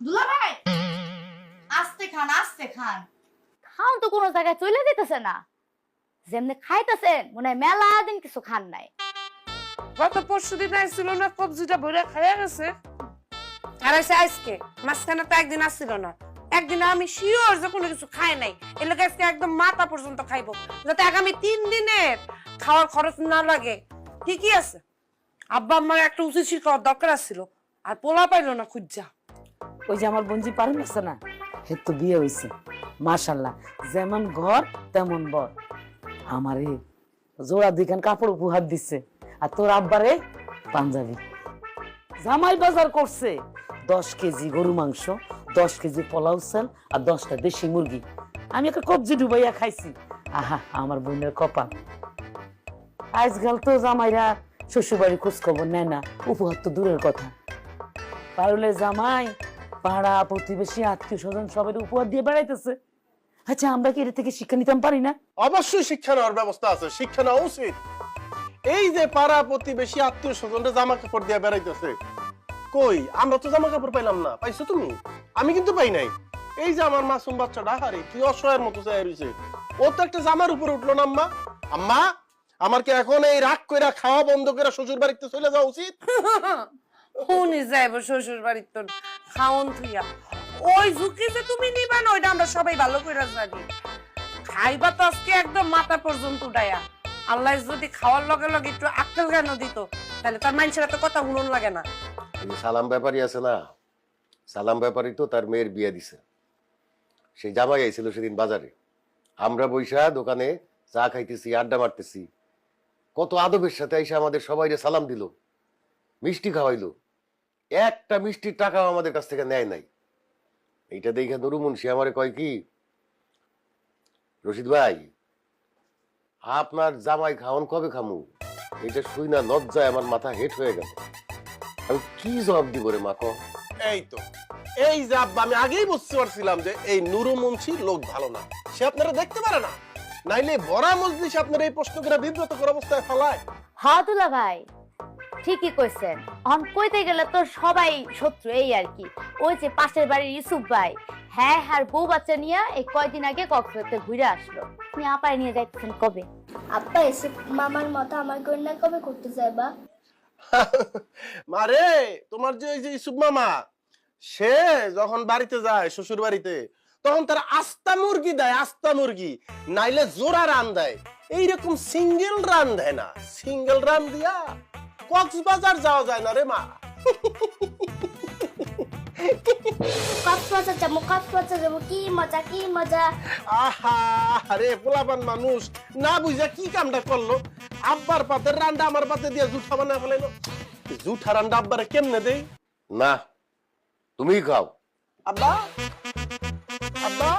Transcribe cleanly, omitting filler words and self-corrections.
দুলাভাই আস্তে খান আস্তে খান। খাওন তো কোনো জায়গায় চলে যেতেছে না, যেমনি খাইতেছেন মনে হয় মেলা দিন কিছু খান নাই। গত পরশু দিন আসছিল না, কবজিটা ভরে খাইয়া গেছে। আর এসে আজকে মাঝখানে তো একদিন আসছিল না, একদিন আমি শিওর যে কোনো কিছু খাই নাই, এর লোক আজকে একদম মাথা পর্যন্ত খাইবো, যাতে আগামী 3 দিনের খাওয়ার খরচ না লাগে। ঠিকই আছে, আব্বা আমার একটা উচিত শিক্ষার দরকার ছিল, আর পোলা পাইলো না খুঁজা। ওই যে আমার বঞ্জি পারুন আছে না, হে তো বিয়ে হয়েছে মাশাল্লাহ, যেমন ঘর তেমন বর। আমারে জোড়া দিখান কাপড় উপহার দিচ্ছে, আর তোর আব্বারে পাঞ্জাবি। জামাই বাজার করছে 10 কেজি গরু মাংস, 10 কেজি পোলাও চাল আর 10টা দেশি মুরগি। আমি একটা কবজি ডুবাইয়া খাইছি। আহা, আমার বোনের কপাল। আজকাল তো জামাইরা শ্বশুর বাড়ি খোঁজ খবর নেয় না, উপহার তো দূরের কথা। পারলে জামাই পাড়া প্রতিবেশী আত্মীয় স্বজন সবাই উপহার দিয়ে বেড়াইতেছে। আচ্ছা, আমরা কি এর থেকে শিক্ষা নিতে পারি না? অবশ্যই শিক্ষা নেওয়ার ব্যবস্থা আছে, শিক্ষা নেওয়া উচিত। এই যে পাড়া প্রতিবেশী আত্মীয় স্বজনরা জামা কাপড় দিয়ে বেড়াইতেছে, কই আমরা তো জামা কাপড় পাইলাম না, পাইছো তুমি? আমি কিন্তু পাই নাই। এই যে আমার মাসুম বাচ্চাটা, হারে কি অসহায়ের মতো চাই রয়েছে, ও তো একটা জামার উপরে উঠলো না। আম্মা, আম্মা, আমার কি এখন এই রাগ কইরা খাওয়া বন্ধ করে শ্বশুর বাড়িতে চলে যাওয়া উচিত? উনি যাইব শ্বশুর বাড়ির, তোর খাওন থুইয়া ওই ঝুঁকি যে তুমি নিবা না, ওইটা আমরা সবাই ভালো করে জানি। খাইবা তো আজকে একদম মাথা পর্যন্ত উঠাইয়া। আল্লাহ যদি খাওয়ার লগে লগে একটু আক্কেল জ্ঞান দিত, তাহলে তার মানুষের এত কথা শুনুন লাগে না। এই যে সালাম ব্যাপারী আছে না, সালাম ব্যাপারী তো তার মেয়ের বিয়ে দিছে। সেই জামাই আইছিল সেদিন বাজারে, আমরা বৈশা দোকানে চা খাইতেছি, আড্ডা মারতেছি, কত আদবের সাথে এসে আমাদের সবাইকে সালাম দিল, মিষ্টি খাওয়াইলো। একটা মিষ্টির টাকাও আমাদের কাছ থেকে নেয় নাই। এইটা দেখে নুরু মুন্সি আমারে কয় কি, রশিদ ভাই আপনার জামাই খাওয়ান কবে খামু? এটা শুই না লজ্জায় আমার মাথা হেট হয়ে গেল। আমি কি জবাব দিব রে মা? এই তো, এই যে আব্বা, আমি আগেই বুঝতে পারছিলাম যে এই নুরু মুন্সি লোক ভালো না, সে আপনারা দেখতে পারে না, নাইলে বড় মজলিস আপনারা এই প্রশ্ন করে বিব্রত করার অবস্থায় ফেলায়। হ্যাঁ দুলাভাই ঠিকই কইছেন, অন কইতে গেলে তো সবাই শত্রু এই আর কি। ওই যে পাশের বাড়ির ইউসুফ ভাই, হ্যাঁ হ্যাঁ বউ বাচ্চা নিয়ে এই কয়দিন আগে কক্সবাজার ঘুরে আসলো। আপনি আপায় নিয়ে যাইতেছেন কবে? আব্বা এসে মামার মতো আমার কন্যা কবে করতে যাইবা? মারে, তোমার যে ওই যে ইসুফ মামা, সে যখন বাড়িতে যায় শ্বশুর বাড়িতে, তখন তার আস্তা মুরগি দেয়, আস্তা মুরগি, নাইলে জোড়া রান দেয়। এইরকম সিঙ্গেল রান দেয় না, সিঙ্গেল রান দিয়া কক্সবাজার যাওয়া যায় না রে মা। কক্সবাজার যাবো, কি মজা কি মজা। আহা, আরে পোলাপান মানুষ না বুঝা কি কামটা করলো, আব্বার পাতের রান্না আমার পাতে দিয়ে জুঠা বানায় ফেলাইলো। জুঠা রান্না আব্বারে কেমনে দেই? না, তুমিই খাও। আব্বা, আব্বা,